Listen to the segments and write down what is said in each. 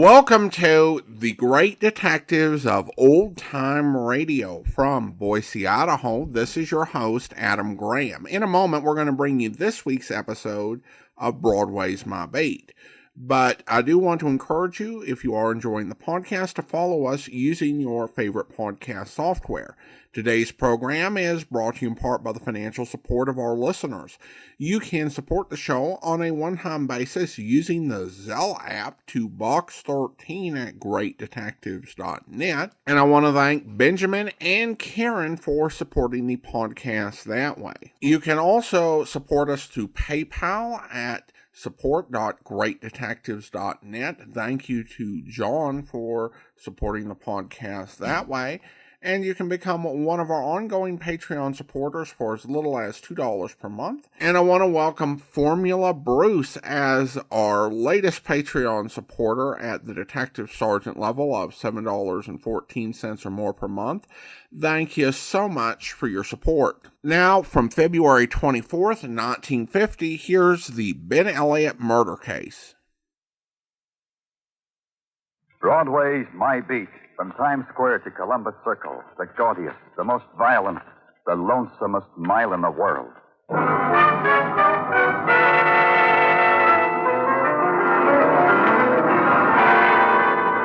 Welcome to the Great Detectives of Old Time Radio from Boise, Idaho. This is your host, Adam Graham. In a moment, we're going to bring you this week's episode of Broadway's My Beat. But I do want to encourage you, if you are enjoying the podcast, to follow us using your favorite podcast software. Today's program is brought to you in part by the financial support of our listeners. You can support the show on a one-time basis using the Zelle app to Box 13 at greatdetectives.net. And I want to thank Benjamin and Karen for supporting the podcast that way. You can also support us through PayPal at support.greatdetectives.net. Thank you to John for supporting the podcast that way. And you can become one of our ongoing Patreon supporters for as little as $2 per month. And I want to welcome Formula Bruce as our latest Patreon supporter at the Detective Sergeant level of $7.14 or more per month. Thank you so much for your support. Now, from February 24th, 1950, here's the Ben Elliot murder case. Broadway's My Beat. From Times Square to Columbus Circle, the gaudiest, the most violent, the lonesomest mile in the world.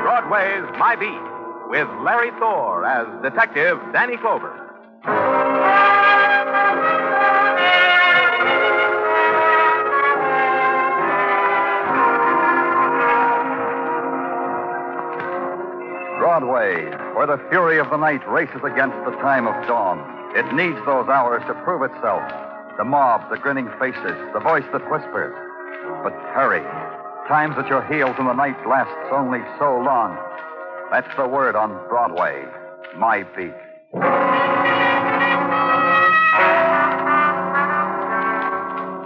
Broadway's My Beat, with Larry Thor as Detective Danny Clover. Broadway, where the fury of the night races against the time of dawn. It needs those hours to prove itself. The mob, the grinning faces, the voice that whispers. But hurry. Time's at your heels and the night lasts only so long. That's the word on Broadway. My Beat.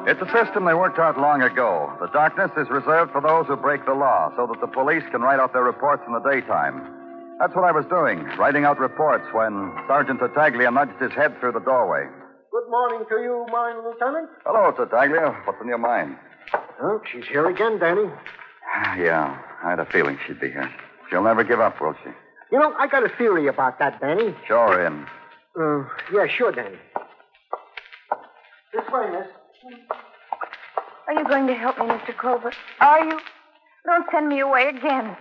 It's a system they worked out long ago. The darkness is reserved for those who break the law so that the police can write out their reports in the daytime. That's what I was doing, writing out reports when Sergeant Tartaglia nudged his head through the doorway. Good morning to you, mine lieutenant. Hello, Tartaglia. What's in your mind? Oh, she's here again, Danny. Yeah, I had a feeling she'd be here. She'll never give up, will she? You know, I got a theory about that, Danny. Sure, in. Yeah, sure, Danny. This way, miss. Are you going to help me, Mr. Clover? Are you? Don't send me away again.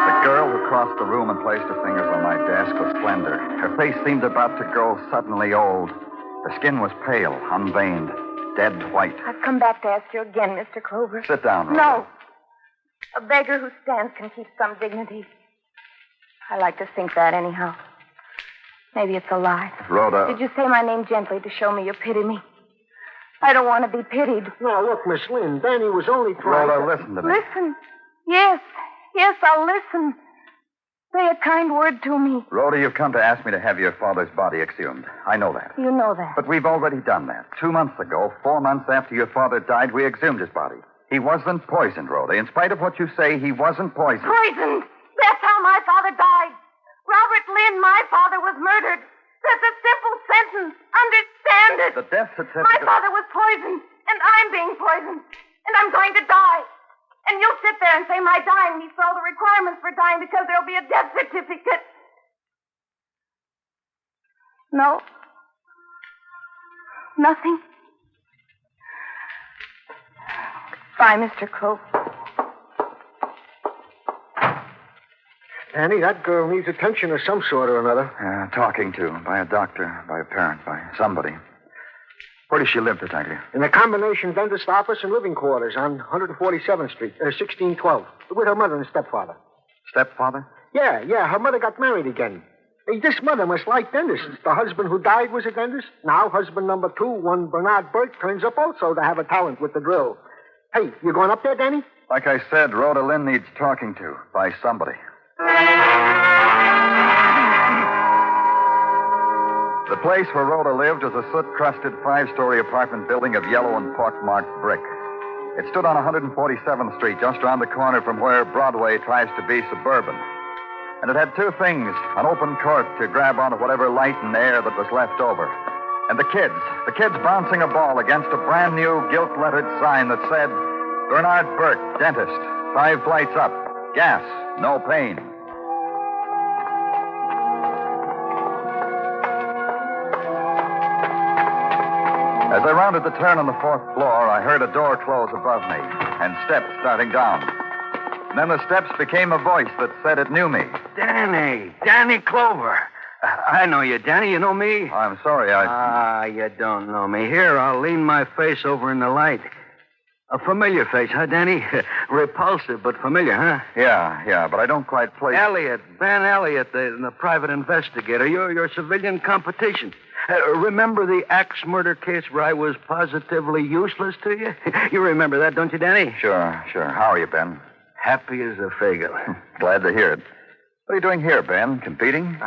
The girl who crossed the room and placed her fingers on my desk was slender. Her face seemed about to grow suddenly old. Her skin was pale, unveined, dead white. I've come back to ask you again, Mr. Clover. Sit down, Rhoda. No. A beggar who stands can keep some dignity. I like to think that anyhow. Maybe it's a lie. Rhoda. Did you say my name gently to show me you pity me? I don't want to be pitied. No, look, Miss Lynn, Danny was only trying Rhoda, listen to me. Listen. Yes, I'll listen. Say a kind word to me. Rhoda, you've come to ask me to have your father's body exhumed. I know that. You know that. But we've already done that. 2 months ago, 4 months after your father died, we exhumed his body. He wasn't poisoned, Rhoda. In spite of what you say, he wasn't poisoned. Poisoned? That's how my father died. Robert Lynn, my father, was murdered. That's a simple sentence. Understand it. The death certificate... My father was poisoned, and I'm being poisoned, and I'm going to die. And you'll sit there and say my dying meets all the requirements for dying because there'll be a death certificate. No. Nothing. Bye, Mr. Clover. Danny, that girl needs attention of some sort or another. Talking to, by a doctor, by a parent, by somebody. Where does she live, Tartaglia? In a combination dentist office and living quarters on 147th Street, 1612, with her mother and stepfather. Stepfather? Yeah, her mother got married again. Hey, this mother must like dentists. The husband who died was a dentist. Now husband number 2, one Bernard Burke, turns up also to have a talent with the drill. Hey, you going up there, Danny? Like I said, Rhoda Lynn needs talking to by somebody. The place where Rhoda lived was a soot-crusted 5-story apartment building of yellow and pockmarked brick. It stood on 147th Street, just around the corner from where Broadway tries to be suburban. And it had two things, an open court to grab onto whatever light and air that was left over. And the kids bouncing a ball against a brand new gilt-lettered sign that said, Bernard Burke, dentist. 5 flights up. Gas, no pain. As I rounded the turn on the 4th floor, I heard a door close above me and steps starting down. And then the steps became a voice that said it knew me. Danny Clover. I know you, Danny. You know me? I'm sorry, you don't know me. Here, I'll lean my face over in the light. A familiar face, huh, Danny? Repulsive, but familiar, huh? Yeah, but I don't quite place... Elliot, Ben Elliot, the private investigator. Your civilian competition. Remember the axe murder case where I was positively useless to you? You remember that, don't you, Danny? Sure. How are you, Ben? Happy as a fagel. Glad to hear it. What are you doing here, Ben? Competing?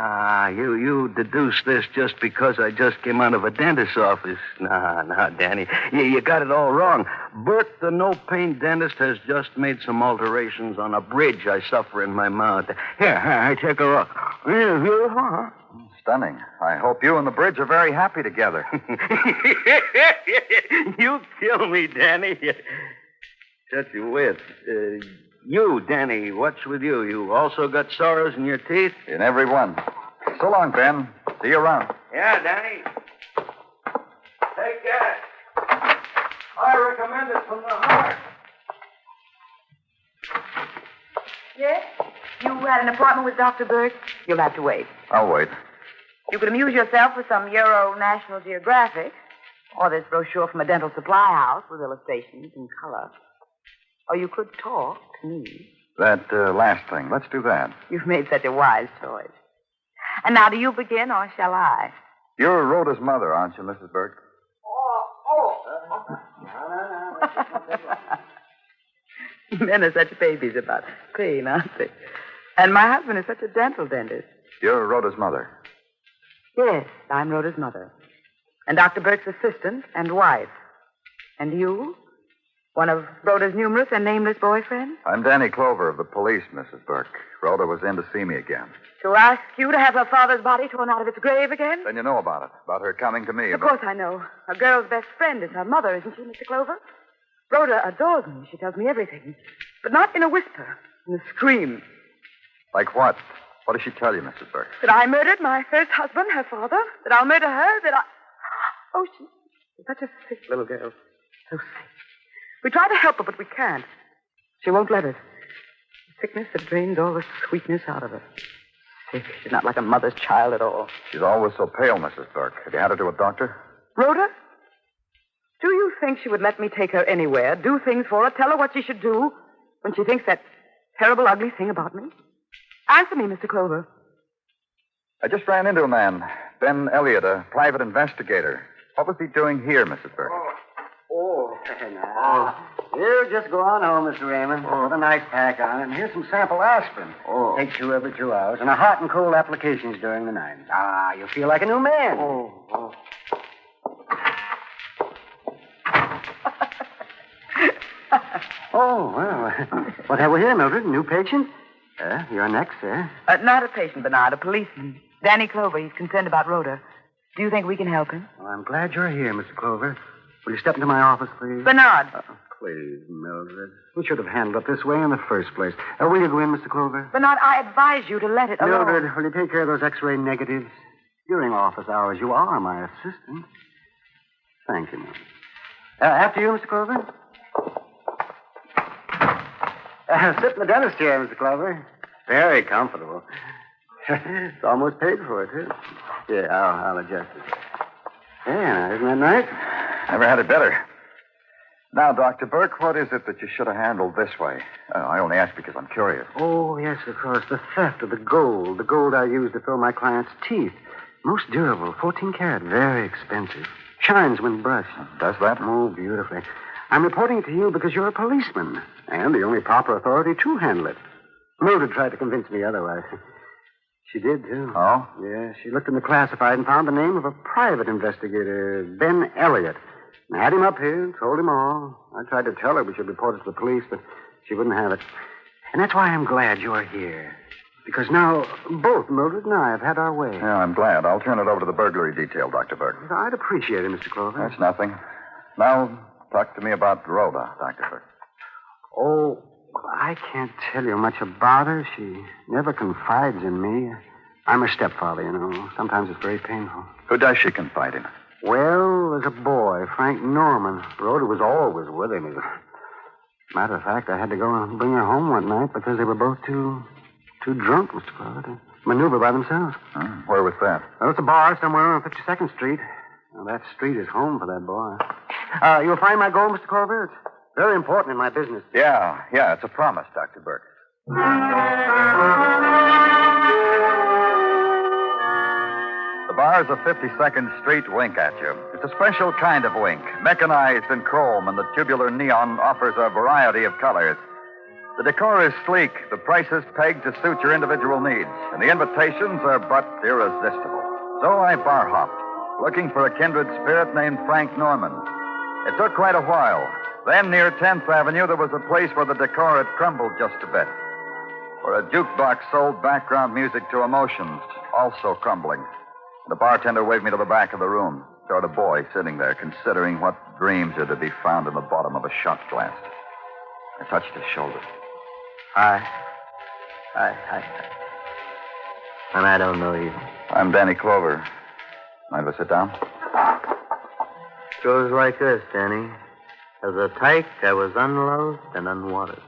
You deduced this just because I just came out of a dentist's office. Nah, Danny. You got it all wrong. Burke, the no-pain dentist, has just made some alterations on a bridge I suffer in my mouth. Here, take a look. Huh? Stunning. I hope you and the bridge are very happy together. You kill me, Danny. Such a wit. You, Danny, what's with you? You also got sorrows in your teeth? In every one. So long, Ben. See you around. Yeah, Danny. Take care. I recommend it from the heart. Yes? You had an appointment with Dr. Burke? You'll have to wait. I'll wait. You could amuse yourself with some Euro National Geographic, or this brochure from a dental supply house with illustrations in color. Or you could talk to me. That last thing. Let's do that. You've made such a wise choice. And now, do you begin, or shall I? You're Rhoda's mother, aren't you, Mrs. Burke? Men are such babies about pain, aren't they? And my husband is such a dental dentist. You're Rhoda's mother. Yes, I'm Rhoda's mother. And Dr. Burke's assistant and wife. And you? One of Rhoda's numerous and nameless boyfriends? I'm Danny Clover of the police, Mrs. Burke. Rhoda was in to see me again. To ask you to have her father's body torn out of its grave again? Then you know about it. About her coming to me. Of course I know. A girl's best friend is her mother, isn't she, Mr. Clover? Rhoda adores me. She tells me everything. But not in a whisper. In a scream. Like what? What does she tell you, Mrs. Burke? That I murdered my first husband, her father. That I'll murder her. That I... Oh, she's such a sick little girl. So sick. We try to help her, but we can't. She won't let us. The sickness that drains all the sweetness out of her. Sick. She's not like a mother's child at all. She's always so pale, Mrs. Burke. Have you had her to a doctor? Rhoda? Do you think she would let me take her anywhere, do things for her, tell her what she should do, when she thinks that terrible, ugly thing about me? Answer me, Mr. Clover. I just ran into a man, Ben Elliot, a private investigator. What was he doing here, Mrs. Burke? You just go on home, Mr. Raymond. Put a nice pack on it, and here's some sample aspirin. Take 2 every 2 hours, and a hot and cold applications during the night. You'll feel like a new man. Well, what have we here, Mildred? New patient? You're next, sir. Not a patient, Bernard, a policeman. Danny Clover. He's concerned about Rhoda. Do you think we can help him? Well, I'm glad you're here, Mr. Clover. Will you step into my office, please? Bernard. Please, Mildred. We should have handled it this way in the first place. Will you go in, Mr. Clover? Bernard, I advise you to let it alone. Mildred, will you take care of those X-ray negatives? During office hours, you are my assistant. Thank you, Mildred. After you, Mr. Clover. Sit in the dentist chair, Mr. Clover. Very comfortable. It's almost paid for, too. Yeah, I'll adjust it. Yeah, isn't that nice? Never had it better. Now, Dr. Burke, what is it that you should have handled this way? I only ask because I'm curious. Oh, yes, of course. The theft of the gold. The gold I used to fill my client's teeth. Most durable, 14 karat, very expensive. Shines when brushed. Does that? Oh, beautifully. I'm reporting it to you because you're a policeman, and the only proper authority to handle it. Mildred tried to convince me otherwise. She did, too. Oh? Yeah, she looked in the classified and found the name of a private investigator, Ben Elliot. I had him up here, told him all. I tried to tell her we should report it to the police, but she wouldn't have it. And that's why I'm glad you're here. Because now both Mildred and I have had our way. Yeah, I'm glad. I'll turn it over to the burglary detail, Dr. Burke. I'd appreciate it, Mr. Clover. That's nothing. Now, talk to me about Rhoda, Dr. Burke. Oh, I can't tell you much about her. She never confides in me. I'm her stepfather, you know. Sometimes it's very painful. Who does she confide in? Well, there's a boy, Frank Norman. Rhoda was always with him. Matter of fact, I had to go and bring her home one night because they were both too drunk, Mr. Clover, to maneuver by themselves. Where was that? Well, it's a bar somewhere on 52nd Street. Now, that street is home for that boy. You'll find my gold, Mr. Clover. It's very important in my business. Yeah, it's a promise, Dr. Burke. The bars of 52nd Street wink at you. It's a special kind of wink, mechanized in chrome, and the tubular neon offers a variety of colors. The decor is sleek, the prices pegged to suit your individual needs, and the invitations are but irresistible. So I bar hopped, looking for a kindred spirit named Frank Norman. It took quite a while. Then, near 10th Avenue, there was a place where the decor had crumbled just a bit, where a jukebox sold background music to emotions, also crumbling. The bartender waved me to the back of the room, toward a boy sitting there, considering what dreams are to be found in the bottom of a shot glass. I touched his shoulder. Hi. And I don't know you. I'm Danny Clover. Mind if I sit down? Goes like this, Danny. As a tyke, I was unloved and unwanted.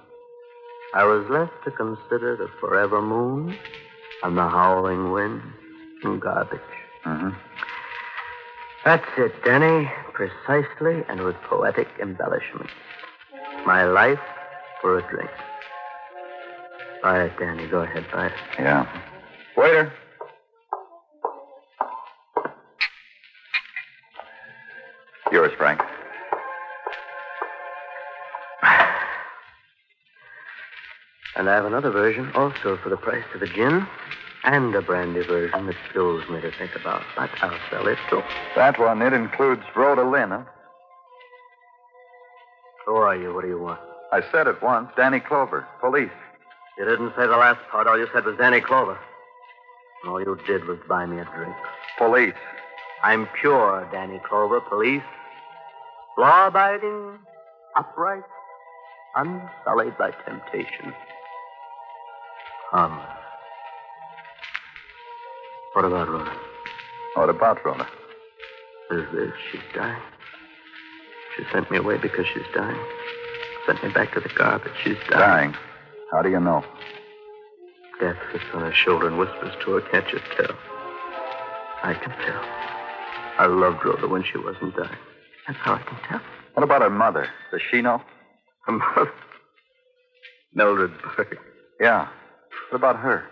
I was left to consider the forever moon and the howling wind and garbage. Mm-hmm. That's it, Danny. Precisely and with poetic embellishments. My life for a drink. Buy it, Danny. Go ahead, buy it. Yeah. Waiter. Yours, Frank. And I have another version, also for the price of a gin, and a brandy version that fills me to think about. But I'll sell it, too. That one, it includes Rhoda Lynn, huh? Who are you? What do you want? I said it once. Danny Clover, police. You didn't say the last part. All you said was Danny Clover. And all you did was buy me a drink. Police. I'm pure, Danny Clover, police. Law-abiding, upright, unsullied by temptation. What about Rhoda? What about Rhoda? Is this? She's dying. She sent me away because she's dying. Sent me back to the garbage. She's dying. Dying? How do you know? Death sits on her shoulder and whispers to her, can't you tell? I can tell. I loved Rhoda when she wasn't dying. That's how I can tell. What about her mother? Does she know? Her mother? Mildred Burke. Yeah. What about her?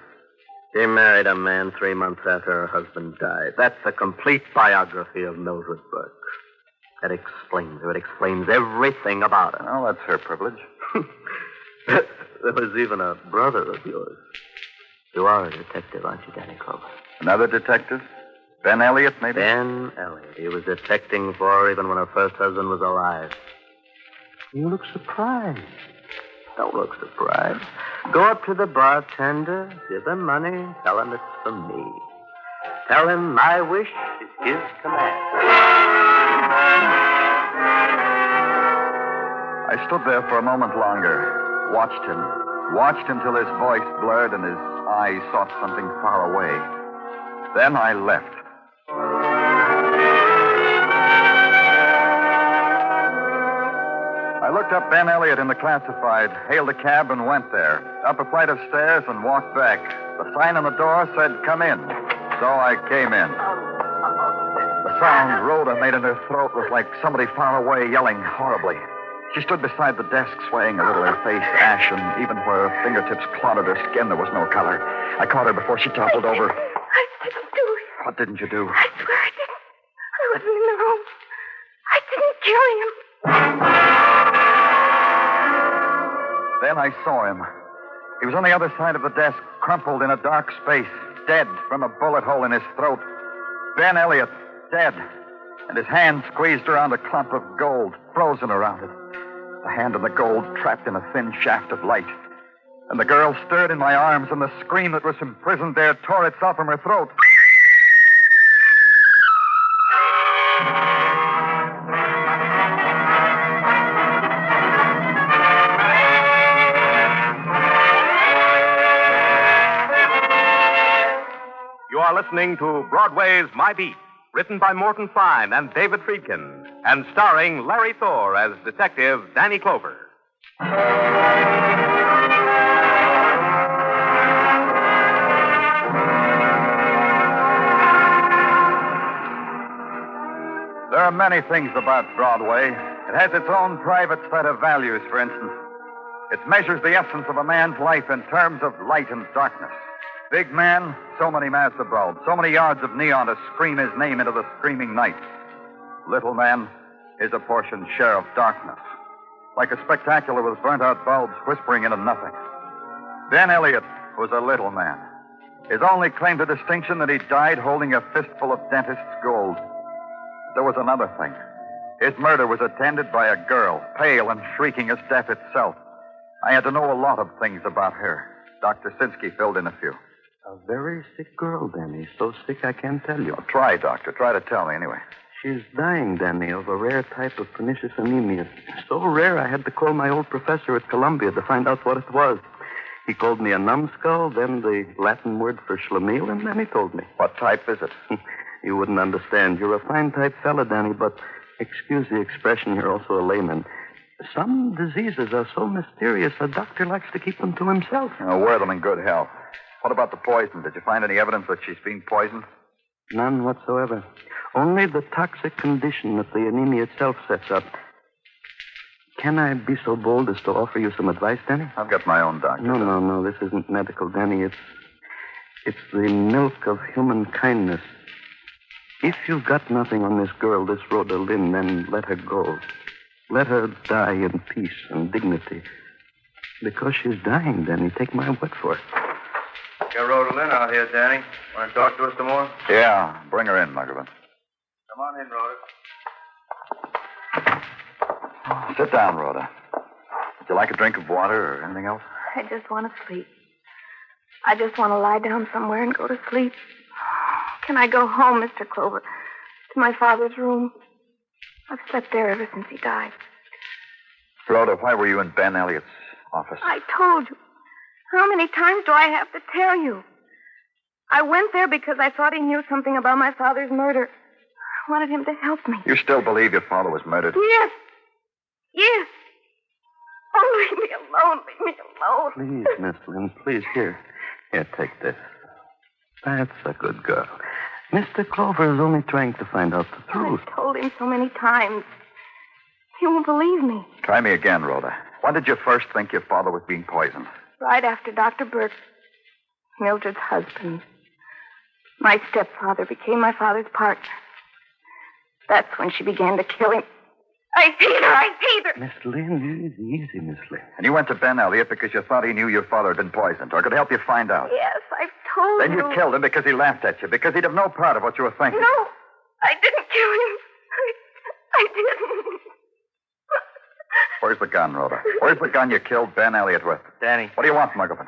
She married a man 3 months after her husband died. That's a complete biography of Mildred Burke. That explains her. It explains everything about her. Well, that's her privilege. There was even a brother of yours. You are a detective, aren't you, Danny Clover? Another detective? Ben Elliot, maybe? Ben Elliot. He was detecting for her even when her first husband was alive. You look surprised. Don't look surprised. Go up to the bartender, give him money, tell him it's for me. Tell him my wish is his command. I stood there for a moment longer, watched him till his voice blurred and his eyes sought something far away. Then I left. I looked up Ben Elliot in the classified, hailed a cab and went there. Up a flight of stairs and walked back. The sign on the door said, "Come in." So I came in. The sound Rhoda made in her throat was like somebody far away yelling horribly. She stood beside the desk, swaying a little, her face ashen. Even where her fingertips clotted her skin, there was no color. I caught her before she toppled over. I didn't do it. What didn't you do? I swear I didn't. I wasn't in the room. I didn't kill him. Then I saw him. He was on the other side of the desk, crumpled in a dark space, dead from a bullet hole in his throat. Ben Elliot, dead. And his hand squeezed around a clump of gold, frozen around it. The hand and the gold trapped in a thin shaft of light. And the girl stirred in my arms, and the scream that was imprisoned there tore itself from her throat. are listening to Broadway's My Beat, written by Morton Fine and David Friedkin, and starring Larry Thor as Detective Danny Clover. There are many things about Broadway. It has its own private set of values, for instance. It measures the essence of a man's life in terms of light and darkness. Big man, so many Mazda bulbs, so many yards of neon to scream his name into the screaming night. Little man, his apportioned share of darkness. Like a spectacular with burnt-out bulbs whispering into nothing. Ben Elliot was a little man. His only claim to distinction that he died holding a fistful of dentist's gold. There was another thing. His murder was attended by a girl, pale and shrieking as death itself. I had to know a lot of things about her. Dr. Sinsky filled in a few. A very sick girl, Danny. So sick I can't tell you. Well, try, Doctor. Try to tell me, anyway. She's dying, Danny, of a rare type of pernicious anemia. So rare I had to call my old professor at Columbia to find out what it was. He called me a numbskull, then the Latin word for schlemiel, and then he told me. What type is it? You wouldn't understand. You're a fine type fella, Danny, but excuse the expression, you're also a layman. Some diseases are so mysterious, a doctor likes to keep them to himself. Wear them in good health. What about the poison? Did you find any evidence that she's been poisoned? None whatsoever. Only the toxic condition that the anemia itself sets up. Can I be so bold as to offer you some advice, Danny? I've got my own doctor. No. This isn't medical, Danny. It's the milk of human kindness. If you've got nothing on this girl, this Rhoda Lynn, then let her go. Let her die in peace and dignity. Because she's dying, Danny. Take my word for it. Got Rhoda Lynn out here, Danny. Want to talk to us some more? Yeah, bring her in, Muggavan. Come on in, Rhoda. Sit down, Rhoda. Would you like a drink of water or anything else? I just want to sleep. I just want to lie down somewhere and go to sleep. Can I go home, Mr. Clover, to my father's room? I've slept there ever since he died. Rhoda, why were you in Ben Elliot's office? I told you. How many times do I have to tell you? I went there because I thought he knew something about my father's murder. I wanted him to help me. You still believe your father was murdered? Yes. Yes. Oh, leave me alone. Leave me alone. Please, Miss Lynn, please. Here, take this. That's a good girl. Mr. Clover is only trying to find out the truth. I've told him so many times. He won't believe me. Try me again, Rhoda. When did you first think your father was being poisoned? Right after Dr. Burke, Mildred's husband. My stepfather became my father's partner. That's when she began to kill him. I hate her. Miss Lynn, easy, Miss Lynn. And you went to Ben Elliot because you thought he knew your father had been poisoned, or could help you find out. Yes, I've told Then you. you killed him because he laughed at you, because he'd have no part of what you were thinking. No, I didn't kill him. I didn't. Where's the gun, Rhoda? Where's the gun you killed Ben Elliot with? Danny. What do you want, Muggavan?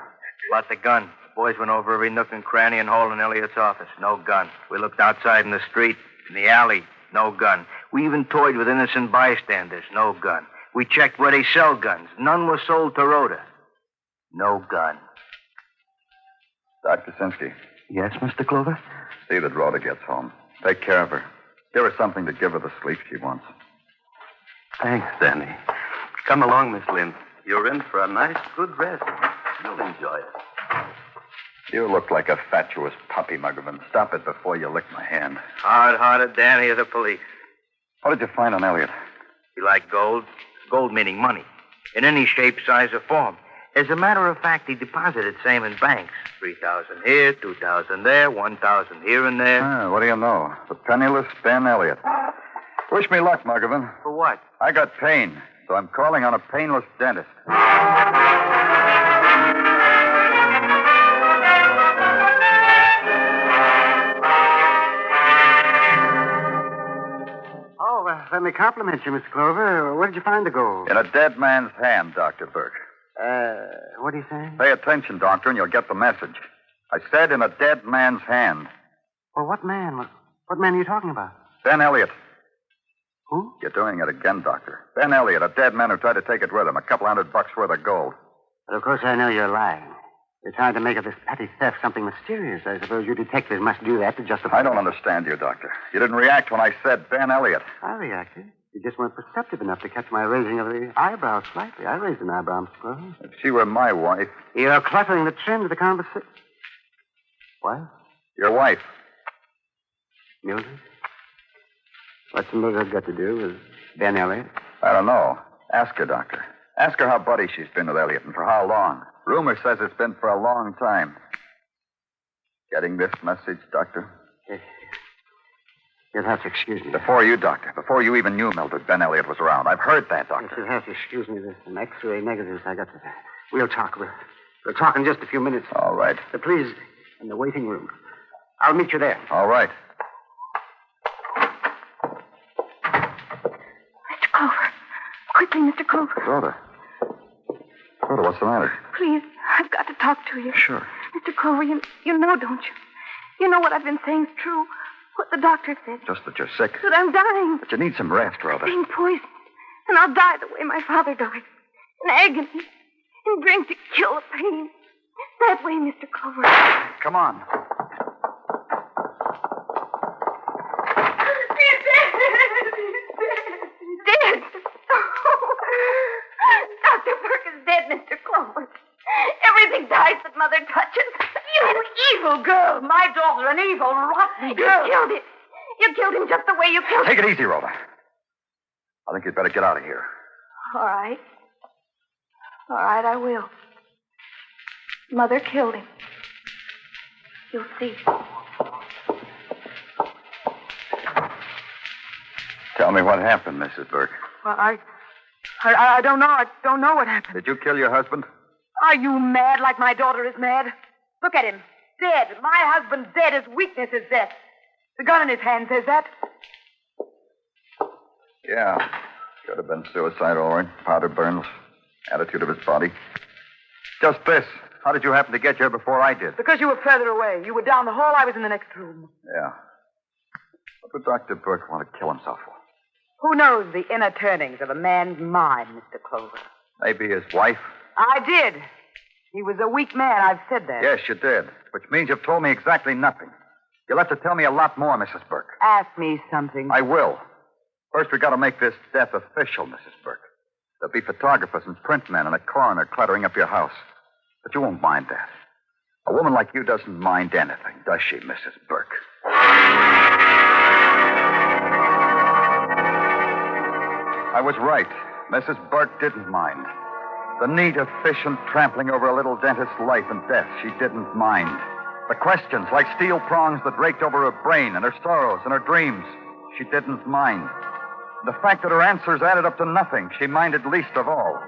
About the gun. Boys went over every nook and cranny and hole in Elliot's office. No gun. We looked outside in the street, in the alley. No gun. We even toyed with innocent bystanders. No gun. We checked where they sell guns. None was sold to Rhoda. No gun. Dr. Sinsky. Yes, Mr. Clover? See that Rhoda gets home. Take care of her. Give her something to give her the sleep she wants. Thanks, Danny. Come along, Miss Lynn. You're in for a nice, good rest. You'll enjoy it. You look like a fatuous puppy, Muggavan. Stop it before you lick my hand. Hard-hearted Danny of the police. What did you find on Elliot? He liked gold. Gold meaning money. In any shape, size, or form. As a matter of fact, he deposited same in banks. 3,000 here, 2,000 there, 1,000 here and there. What do you know? The penniless Ben Elliot. Wish me luck, Muggavan. For what? I got pain, so I'm calling on a painless dentist. Let me compliment you, Mr. Clover. Where did you find the gold? In a dead man's hand, Dr. Burke. What are you saying? Pay attention, Doctor, and you'll get the message. I said in a dead man's hand. Well, what man? What man are you talking about? Ben Elliot. Who? You're doing it again, Doctor. Ben Elliot, a dead man who tried to take it with him. $200 worth of gold. But of course I know you're lying. You're trying to make of this petty theft something mysterious. I suppose you detectives must do that to justify... I don't understand you, Doctor. You didn't react when I said Ben Elliot. I reacted. You just weren't perceptive enough to catch my raising of the eyebrows slightly. I raised an eyebrow, Mr. Clover. If she were my wife... You're cluttering the trend of the conversation. What? Your wife. Mildred? What's Mildred got to do with Ben Elliot? I don't know. Ask her, Doctor. Ask her how buddy she's been with Elliot and for how long. Rumor says it's been for a long time. Getting this message, Doctor? Yes. You'll have to excuse me. Before you, Doctor. Before you even knew Mildred, Ben Elliot was around. I've heard that, Yes, Doctor. you'll have to excuse me. There's some X-ray negatives I got to... We'll talk. We'll talk in just a few minutes. All right. Please, in the waiting room. I'll meet you there. All right. Mr. Clover. Quickly, Mr. Clover. Rhoda. Rhoda, what's the matter? Please, I've got to talk to you. Sure. Mr. Clover, you know, don't you? You know what I've been saying's true. What the doctor said. Just that you're sick. That I'm dying. But you need some rest, Rhoda. Being poisoned. And I'll die the way my father died. In agony. In drink to kill the pain. That way, Mr. Clover. Come on. He's dead. He's dead. Dr. Burke is dead, Mr. Clover. Everything dies that Mother touches. You evil girl. My daughter, an evil, rotten girl. You killed him. You killed him just the way you killed him. Take it easy, Rhoda. I think you'd better get out of here. All right. All right, I will. Mother killed him. You'll see. Tell me what happened, Mrs. Burke. Well, I don't know. I don't know what happened. Did you kill your husband? Are you mad like my daughter is mad? Look at him. Dead. My husband's dead. His weakness is death. The gun in his hand says that. Yeah. Could have been suicide, all right. Powder burns. Attitude of his body. Just this. How did you happen to get here before I did? Because you were further away. You were down the hall. I was in the next room. Yeah. What would Dr. Burke want to kill himself for? Who knows the inner turnings of a man's mind, Mr. Clover? Maybe his wife? I did. He was a weak man. I've said that. Yes, you did. Which means you've told me exactly nothing. You'll have to tell me a lot more, Mrs. Burke. Ask me something. I will. First, we got to make this death official, Mrs. Burke. There'll be photographers and print men and a coroner cluttering up your house. But you won't mind that. A woman like you doesn't mind anything, does she, Mrs. Burke? I was right. Mrs. Burke didn't mind. The neat, efficient trampling over a little dentist's life and death, she didn't mind. The questions, like steel prongs that raked over her brain and her sorrows and her dreams, she didn't mind. The fact that her answers added up to nothing, she minded least of all.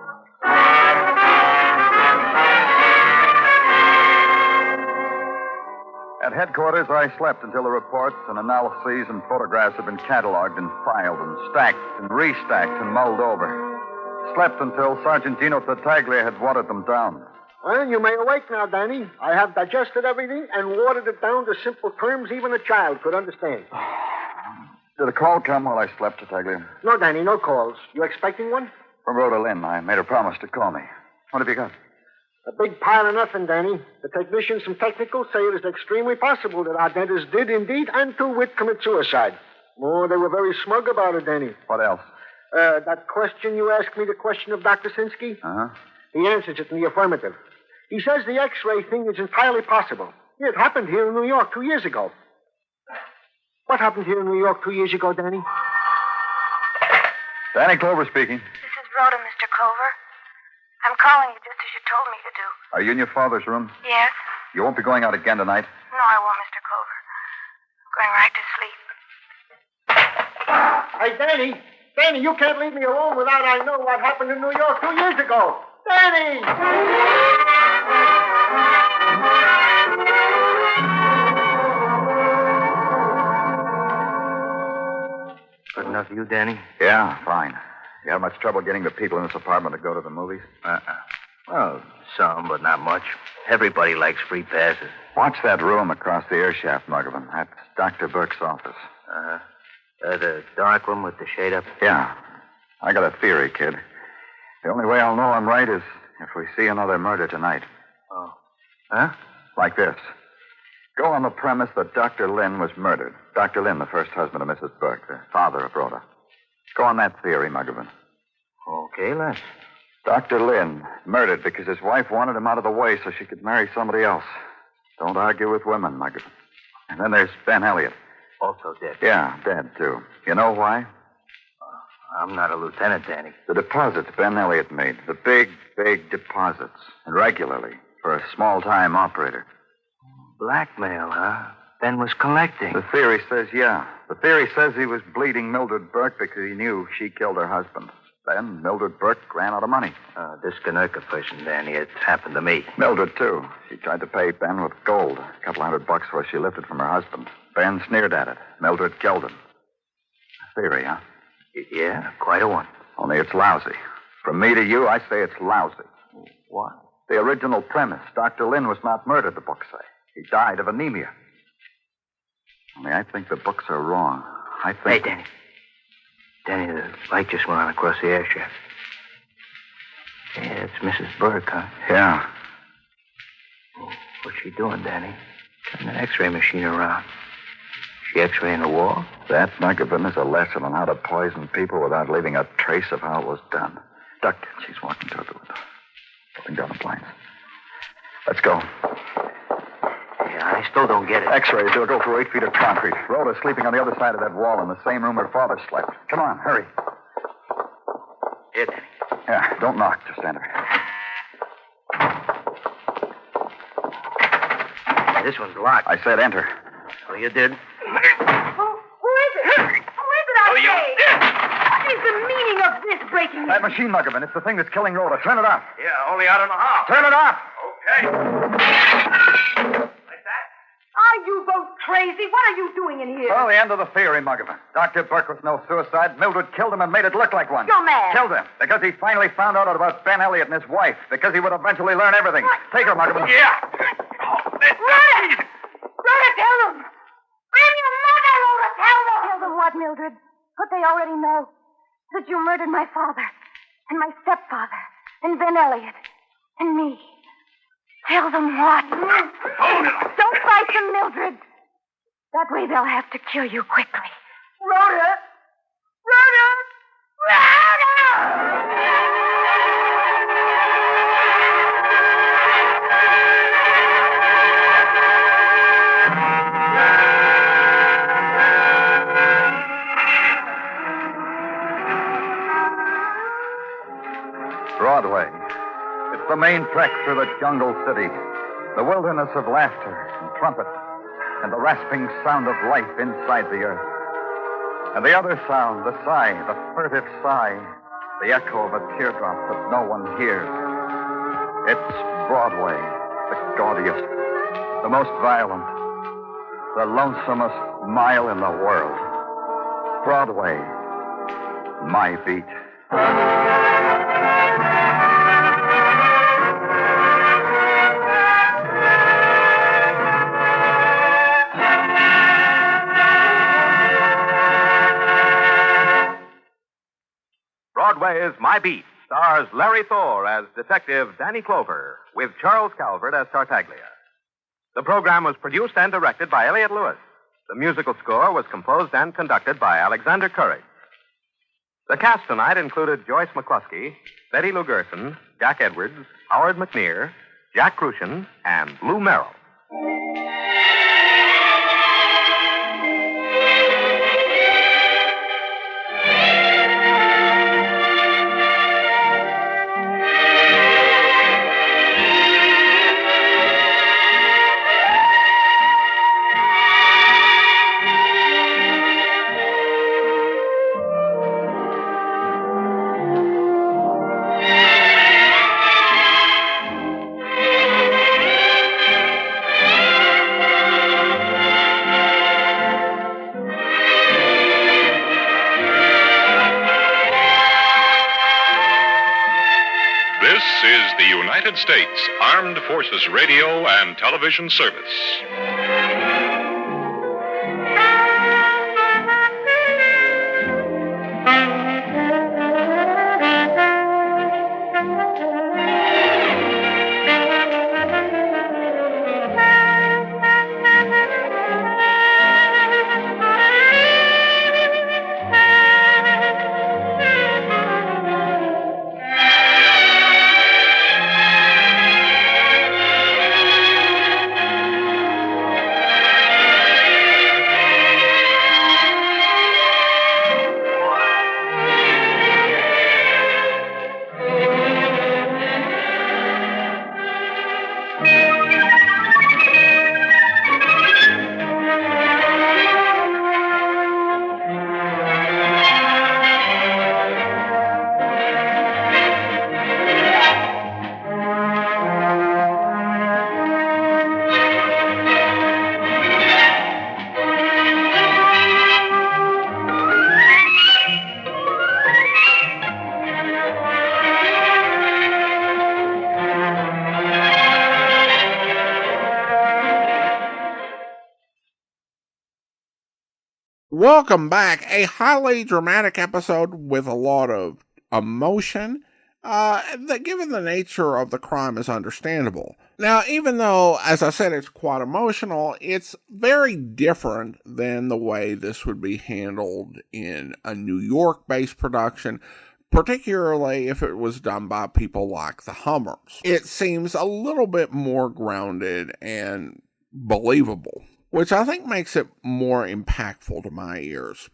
At headquarters, I slept until the reports and analyses and photographs had been cataloged and filed and stacked and restacked and mulled over. Slept until Sergeant Gino Tartaglia had watered them down. Well, you may awake now, Danny. I have digested everything and watered it down to simple terms even a child could understand. Did a call come while I slept, Tartaglia? No, Danny, no calls. You expecting one? From Rhoda Lynn. I made her promise to call me. What have you got? A big pile of nothing, Danny. The technicians from Technical say it is extremely possible that our dentist did indeed and to wit commit suicide. Oh, they were very smug about it, Danny. What else? That question you asked me, the question of Dr. Sinsky? Uh-huh. He answers it in the affirmative. He says the X-ray thing is entirely possible. It happened here in New York 2 years ago. What happened here in New York 2 years ago, Danny? Danny Clover speaking. This is Rhoda, Mr. Clover. I'm calling you just as you told me to do. Are you in your father's room? Yes? You won't be going out again tonight? No, I won't, Mr. Clover. I'm going right to sleep. Hey, Danny! Danny, you can't leave me alone without I know what happened in New York 2 years ago! Danny! Good enough for you, Danny? Yeah, fine. You have much trouble getting the people in this apartment to go to the movies? Well, some, but not much. Everybody likes free passes. Watch that room across the air shaft, Muggavan. That's Dr. Burke's office. The dark room with the shade up? Yeah. I got a theory, kid. The only way I'll know I'm right is if we see another murder tonight. Oh. Huh? Like this. Go on the premise that Dr. Lynn was murdered. Dr. Lynn, the first husband of Mrs. Burke, the father of Rhoda. Go on that theory, Muggavan. Okay, let's. Dr. Lynn murdered because his wife wanted him out of the way so she could marry somebody else. Don't argue with women, Muggavan. And then there's Ben Elliot. Also dead. Yeah, dead, too. You know why? I'm not a lieutenant, Danny. The deposits Ben Elliot made. The big, big deposits. And regularly. For a small-time operator. Blackmail, huh? Ben was collecting. The theory says, yeah. The theory says he was bleeding Mildred Burke because he knew she killed her husband. Then Mildred Burke ran out of money. This Kanuka person, Danny, it's happened to me. Mildred, too. She tried to pay Ben with gold. A couple $100 for what she lifted from her husband. Ben sneered at it. Mildred killed him. A theory, huh? Yeah, quite a one. Only it's lousy. From me to you, I say it's lousy. What? The original premise. Dr. Lynn was not murdered, the books say. He died of anemia. Only I think the books are wrong. I think... Hey, Danny. Danny, the light just went on across the air shaft. Yeah, it's Mrs. Burke, huh? Yeah. Oh, what's she doing, Danny? Turning an X-ray machine around. She X-raying the wall? That, Muggavan, is a lesson on how to poison people without leaving a trace of how it was done. Duck, she's walking toward the window. Pulling down the blinds. Let's go. Yeah, I still don't get it. X-rays, they'll go through 8 feet of concrete. Rhoda's sleeping on the other side of that wall in the same room her father slept. Come on, hurry. Here, Danny. Yeah, don't knock. Just enter. Yeah, this one's locked. I said enter. Oh, you did? Who is it? Who is it, I say? What is the meaning of this breaking in? That machine, Muggavan, it's the thing that's killing Rhoda. Turn it off. Yeah, only I don't know how. Turn it off. Okay. Like that? Are you both crazy? What are you doing in here? Well, the end of the theory, Muggavan. Dr. Burke was no suicide. Mildred killed him and made it look like one. You're mad. Killed him because he finally found out about Ben Elliot and his wife. Because he would eventually learn everything. What? Take her, Muggavan. Yeah. Rhoda! Rhoda, tell them! I'm your mother, Rhoda, tell them! Tell them what, Mildred? What they already know. That you murdered my father, and my stepfather, and Ben Elliot, and me. Tell them what? Don't fight them, Mildred. That way they'll have to kill you quickly. Rhoda! Rhoda! Rhoda! Broadway. It's the main trek through the jungle city. The wilderness of laughter and trumpet and the rasping sound of life inside the earth. And the other sound, the sigh, the furtive sigh, the echo of a teardrop that no one hears. It's Broadway, the gaudiest, the most violent, the lonesomest mile in the world. Broadway, my beat. Broadway's My Beat stars Larry Thor as Detective Danny Clover with Charles Calvert as Tartaglia. The program was produced and directed by Elliot Lewis. The musical score was composed and conducted by Alexander Courage. The cast tonight included Joyce McCluskey, Betty Lou Gerson, Jack Edwards, Howard McNear, Jack Kruschen, and Lou Merrill. This is the United States Armed Forces Radio and Television Service. Welcome back. A highly dramatic episode with a lot of emotion that, given the nature of the crime, is understandable. Now, even though, as I said, it's quite emotional, it's very different than the way this would be handled in a New York-based production, particularly if it was done by people like the Hummers. It seems a little bit more grounded and believable, which I think makes it more impactful to my ears.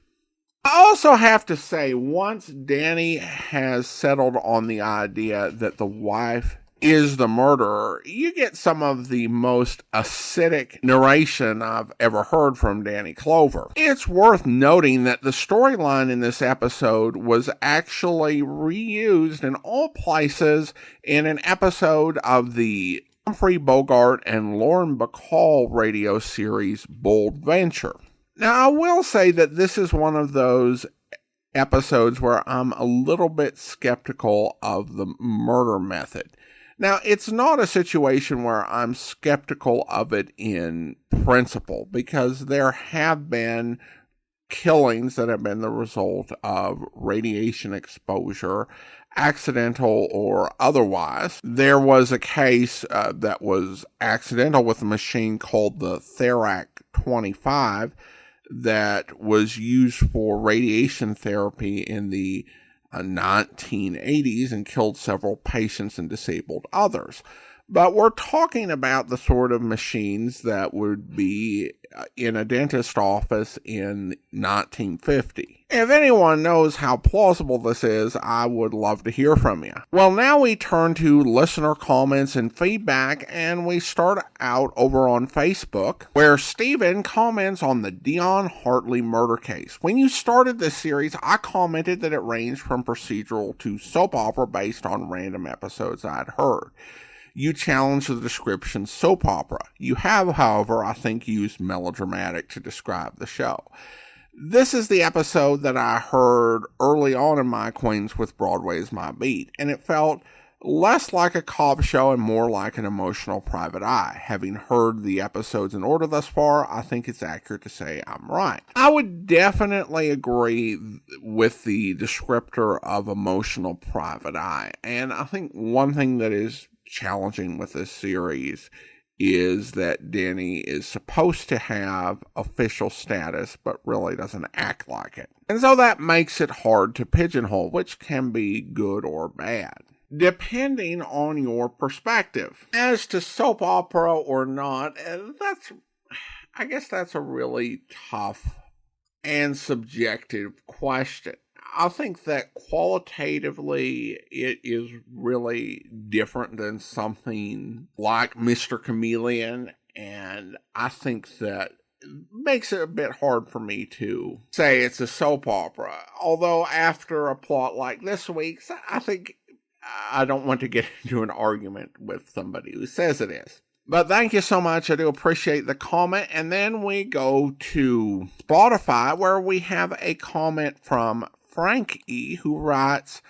I also have to say, once Danny has settled on the idea that the wife is the murderer, you get some of the most acidic narration I've ever heard from Danny Clover. It's worth noting that the storyline in this episode was actually reused in all places in an episode of the Humphrey Bogart and Lauren Bacall radio series Bold Venture. Now, I will say that this is one of those episodes where I'm a little bit skeptical of the murder method. Now, it's not a situation where I'm skeptical of it in principle, because there have been killings that have been the result of radiation exposure, accidental or otherwise. There was a case that was accidental with a machine called the Therac 25 that was used for radiation therapy in the 1980s and killed several patients and disabled others. But we're talking about the sort of machines that would be in a dentist office in 1950. If anyone knows how plausible this is, I would love to hear from you. Well, now we turn to listener comments and feedback, and we start out over on Facebook, where Steven comments on the Dion Hartley murder case. When you started this series, I commented that it ranged from procedural to soap opera based on random episodes I'd heard. You challenge the description soap opera. You have, however, I think used melodramatic to describe the show. This is the episode that I heard early on in my acquaintance with Broadway as my beat, and it felt less like a cop show and more like an emotional private eye. Having heard the episodes in order thus far, I think it's accurate to say I'm right. I would definitely agree with the descriptor of emotional private eye, and I think one thing that is challenging with this series is that Danny is supposed to have official status but really doesn't act like it. And so that makes it hard to pigeonhole, which can be good or bad, depending on your perspective. As to soap opera or not, I guess that's a really tough and subjective question. I think that qualitatively it is really different than something like Mr. Chameleon, and I think that makes it a bit hard for me to say it's a soap opera. Although after a plot like this week's, I think I don't want to get into an argument with somebody who says it is. But thank you so much. I do appreciate the comment. And then we go to Spotify, where we have a comment from Frank E., who writes,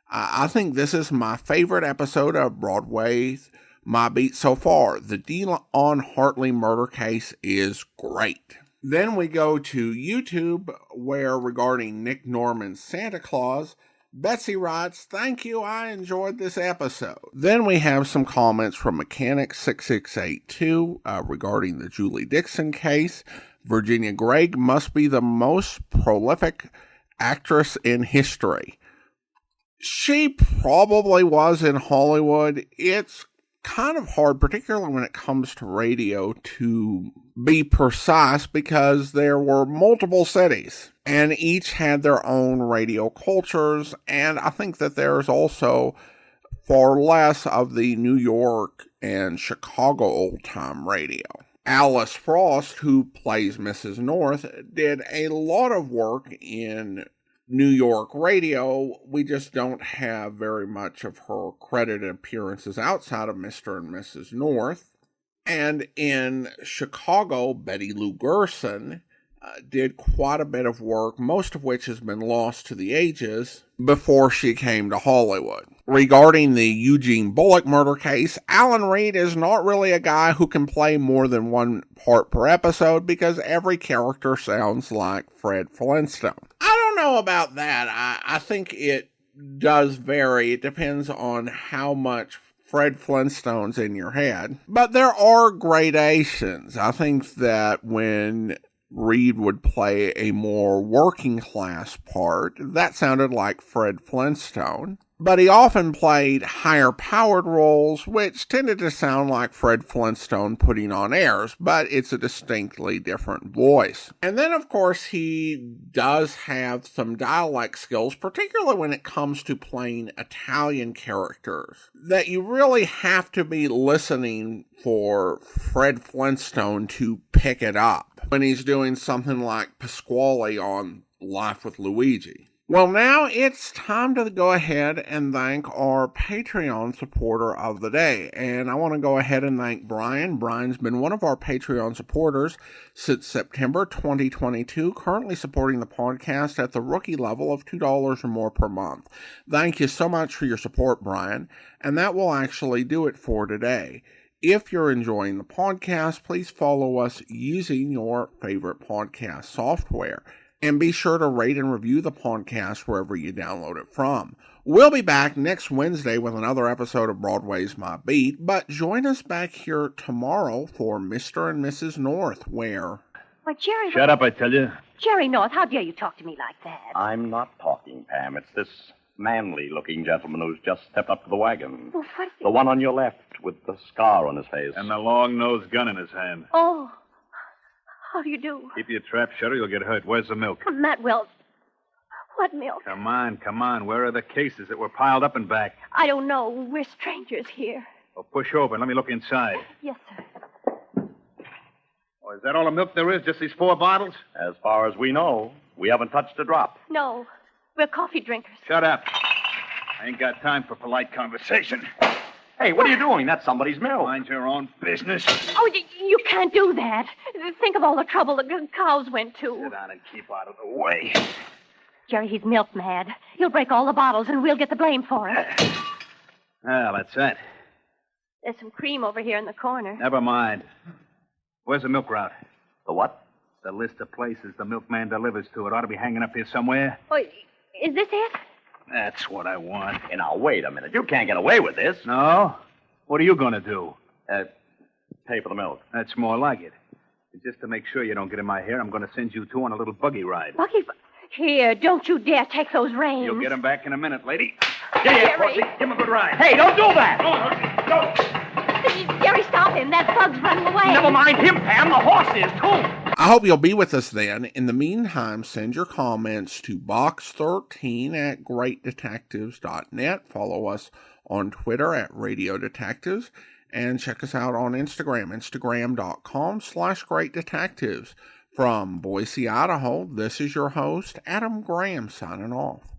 I think this is my favorite episode of Broadway's My Beat so far. The Dion Hartley murder case is great. Then we go to YouTube, where regarding Nick Norman's Santa Claus, Betsy writes, thank you, I enjoyed this episode. Then we have some comments from Mechanic6682 regarding the Julie Dixon case. Virginia Gregg must be the most prolific actress in history. She probably was in Hollywood. It's kind of hard, particularly when it comes to radio, to be precise because there were multiple cities and each had their own radio cultures, and I think that there's also far less of the New York and Chicago old-time radio. Alice Frost, who plays Mrs. North, did a lot of work in New York radio. We just don't have very much of her credited appearances outside of Mr. and Mrs. North. And in Chicago, Betty Lou Gerson did quite a bit of work, most of which has been lost to the ages, before she came to Hollywood. Regarding the Eugene Bullock murder case, Alan Reed is not really a guy who can play more than one part per episode because every character sounds like Fred Flintstone. I don't know about that. I think it does vary. It depends on how much Fred Flintstone's in your head. But there are gradations. I think that when Reed would play a more working class part, that sounded like Fred Flintstone. But he often played higher powered roles, which tended to sound like Fred Flintstone putting on airs, but it's a distinctly different voice. And then, of course, he does have some dialect skills, particularly when it comes to playing Italian characters, that you really have to be listening for Fred Flintstone to pick it up when he's doing something like Pasquale on Life with Luigi. Well, now it's time to go ahead and thank our Patreon supporter of the day. And I want to go ahead and thank Brian. Brian's been one of our Patreon supporters since September 2022, currently supporting the podcast at the rookie level of $2 or more per month. Thank you so much for your support, Brian. And that will actually do it for today. If you're enjoying the podcast, please follow us using your favorite podcast software. And be sure to rate and review the podcast wherever you download it from. We'll be back next Wednesday with another episode of Broadway's My Beat, but join us back here tomorrow for Mr. and Mrs. North, where... Why, Jerry... Shut up, I tell you. Jerry North, how dare you talk to me like that? I'm not talking, Pam. It's this manly-looking gentleman who's just stepped up to the wagon. Well, what... The one on your left with the scar on his face. And the long-nosed gun in his hand. Oh... How do you do? Keep your trap shut or you'll get hurt. Where's the milk? Matt Wells. What milk? Come on. Where are the cases that were piled up and back? I don't know. We're strangers here. Well, push over and let me look inside. Yes, sir. Oh, is that all the milk there is? Just these 4 bottles? As far as we know, we haven't touched a drop. No. We're coffee drinkers. Shut up. I ain't got time for polite conversation. Hey, what are you doing? That's somebody's milk. Mind your own business. Oh, you can't do that. Think of all the trouble the cows went to. Sit down and keep out of the way. Jerry, he's milk mad. He'll break all the bottles, and we'll get the blame for it. Well, that's that. There's some cream over here in the corner. Never mind. Where's the milk route? The what? The list of places the milkman delivers to. It ought to be hanging up here somewhere. Oh, is this it? That's what I want. Hey, now, wait a minute. You can't get away with this. No? What are you going to do? Pay for the milk. That's more like it. Just to make sure you don't get in my hair, I'm going to send you 2 on a little buggy ride. Buggy? Here, don't you dare take those reins. You'll get them back in a minute, lady. Jerry. Pussy. Give him a good ride. Hey, don't do that! Go. Jerry, stop him. That bug's running away. Never mind him, Pam. The horse is, too. I hope you'll be with us then. In the meantime, send your comments to box13@greatdetectives.net. Follow us on Twitter at Radio Detectives. And check us out on Instagram, instagram.com/greatdetectives. From Boise, Idaho, this is your host, Adam Graham, signing off.